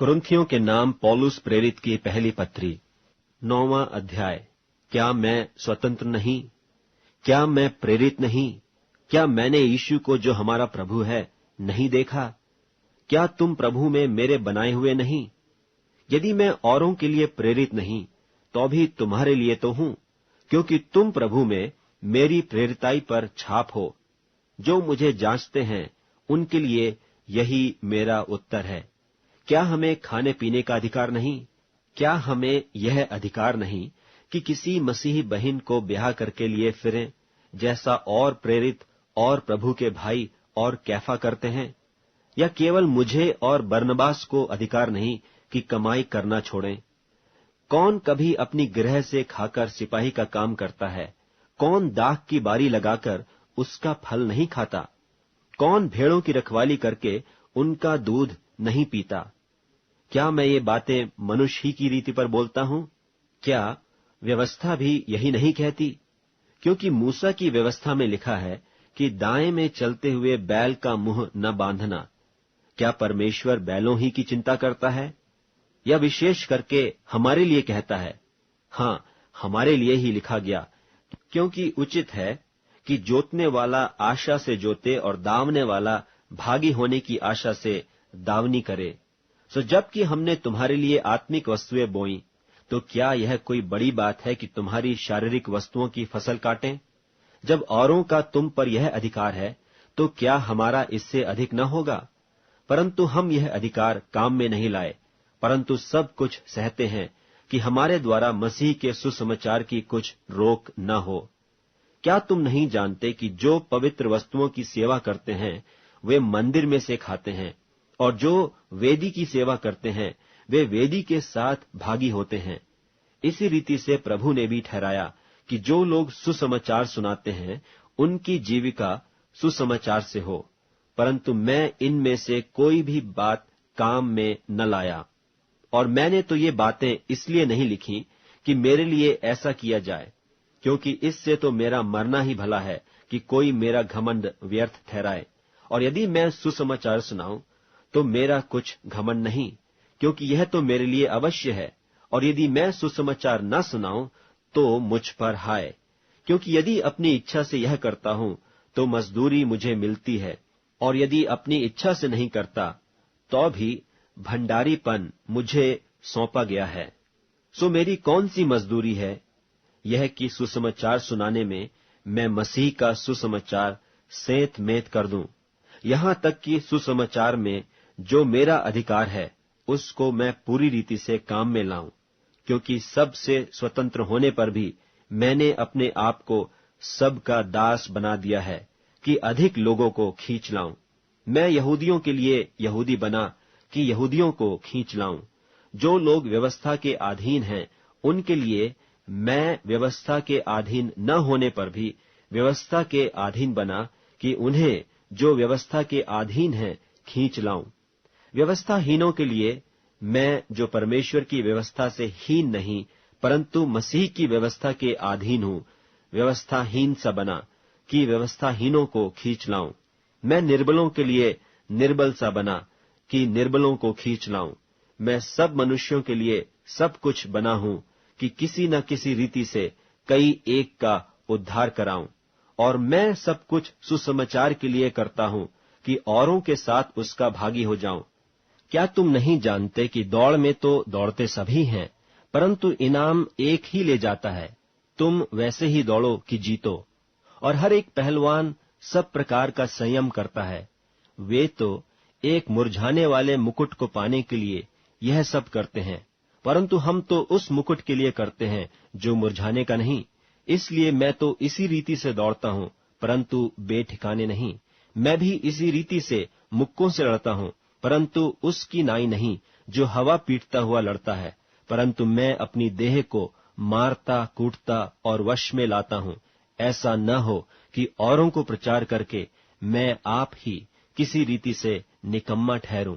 कुरिन्थियों के नाम पौलुस प्रेरित की पहली पत्री 9वां अध्याय। क्या मैं स्वतंत्र नहीं? क्या मैं प्रेरित नहीं? क्या मैंने यीशु को जो हमारा प्रभु है नहीं देखा? क्या तुम प्रभु में मेरे बनाए हुए नहीं? यदि मैं औरों के लिए प्रेरित नहीं तो भी तुम्हारे लिए तो हूं, क्योंकि तुम प्रभु में मेरी प्रेरिताई पर छाप हो। जो मुझे जांचते हैं उनके लिए यही मेरा उत्तर है। क्या हमें खाने पीने का अधिकार नहीं? क्या हमें यह अधिकार नहीं कि किसी मसीही बहन को ब्याह करके लिए फिरें, जैसा और प्रेरित और प्रभु के भाई और कैफा करते हैं? या केवल मुझे और बरनबास को अधिकार नहीं कि कमाई करना छोड़ें? कौन कभी अपनी गृह से खाकर सिपाही का काम करता है? कौन दाख की बारी लगाकर उसका फल नहीं खाता? कौन भेड़ों की रखवाली करके उनका दूध नहीं पीता? क्या मैं ये बातें मनुष्य ही की रीति पर बोलता हूं? क्या व्यवस्था भी यही नहीं कहती? क्योंकि मूसा की व्यवस्था में लिखा है कि दाएं में चलते हुए बैल का मुंह न बांधना। क्या परमेश्वर बैलों ही की चिंता करता है? या विशेष करके हमारे लिए कहता है? हाँ, हमारे लिए ही लिखा गया, क्योंकि उचित है कि जोतने वाला आशा से जोते और दावने वाला भागी होने की आशा से दावनी करे। सो जबकि हमने तुम्हारे लिए आत्मिक वस्तुएं बोई, तो क्या यह कोई बड़ी बात है कि तुम्हारी शारीरिक वस्तुओं की फसल काटें? जब औरों का तुम पर यह अधिकार है, तो क्या हमारा इससे अधिक न होगा? परंतु हम यह अधिकार काम में नहीं लाए, परंतु सब कुछ सहते हैं कि हमारे द्वारा मसीह के सुसमाचार की कुछ रोक न हो। क्या तुम नहीं जानते कि जो पवित्र वस्तुओं की सेवा करते हैं वे मंदिर में से खाते हैं, और जो वेदी की सेवा करते हैं वे वेदी के साथ भागी होते हैं? इसी रीति से प्रभु ने भी ठहराया कि जो लोग सुसमाचार सुनाते हैं उनकी जीविका सुसमाचार से हो। परंतु मैं इनमें से कोई भी बात काम में न लाया। और मैंने तो ये बातें इसलिए नहीं लिखी कि मेरे लिए ऐसा किया जाए, क्योंकि इससे तो मेरा मरना ही भला है कि कोई मेरा घमंड व्यर्थ ठहराए। और यदि मैं सुसमाचार सुनाऊं तो मेरा कुछ घमंड नहीं, क्योंकि यह तो मेरे लिए अवश्य है। और यदि मैं सुसमाचार न सुनाऊं तो मुझ पर हाय, क्योंकि यदि अपनी इच्छा से यह करता हूं तो मजदूरी मुझे मिलती है, और यदि अपनी इच्छा से नहीं करता तो भी भंडारीपन मुझे सौंपा गया है। सो मेरी कौन सी मजदूरी है? यह कि सुसमाचार सुनाने में मैं मसीह का सुसमाचार सेंत मेंत कर दूं। यहां तक कि सुसमाचार में जो मेरा अधिकार है उसको मैं पूरी रीति से काम में लाऊं, क्योंकि सब से स्वतंत्र होने पर भी मैंने अपने आप को सब का दास बना दिया है कि अधिक लोगों को खींच लाऊं। मैं यहूदियों के लिए यहूदी बना कि यहूदियों को खींच लाऊं। जो लोग व्यवस्था के अधीन हैं उनके लिए मैं व्यवस्था के अधीन न होने पर भी व्यवस्था के अधीन बना कि उन्हें जो व्यवस्था के अधीन हैं खींच लाऊं। व्यवस्थाहीनों के लिए मैं जो परमेश्वर की व्यवस्था से हीन नहीं परंतु मसीह की व्यवस्था के अधीन हूं, व्यवस्थाहीन सा बना कि व्यवस्थाहीनों को खींच लाऊं। मैं निर्बलों के लिए निर्बल सा बना कि निर्बलों को खींच लाऊं। मैं सब मनुष्यों के लिए सब कुछ बना हूं कि किसी न किसी रीति से कई एक का उद्धार कराऊं। और मैं सब कुछ सुसमाचार के लिए करता हूं कि औरों के साथ उसका भागी हो जाऊं। क्या तुम नहीं जानते कि दौड़ में तो दौड़ते सभी हैं, परंतु इनाम एक ही ले जाता है? तुम वैसे ही दौड़ो कि जीतो। और हर एक पहलवान सब प्रकार का संयम करता है। वे तो एक मुरझाने वाले मुकुट को पाने के लिए यह सब करते हैं, परंतु हम तो उस मुकुट के लिए करते हैं जो मुरझाने का नहीं। इसलिए मैं तो इसी रीति से दौड़ता हूं, परंतु बेठिकाने नहीं। मैं भी इसी रीति से मुक्कों से लड़ता हूं, परंतु उसकी नाई नहीं जो हवा पीटता हुआ लड़ता है, परंतु मैं अपनी देह को मारता कूटता और वश में लाता हूं। ऐसा न हो कि औरों को प्रचार करके मैं आप ही किसी रीति से निकम्मा ठहरूं।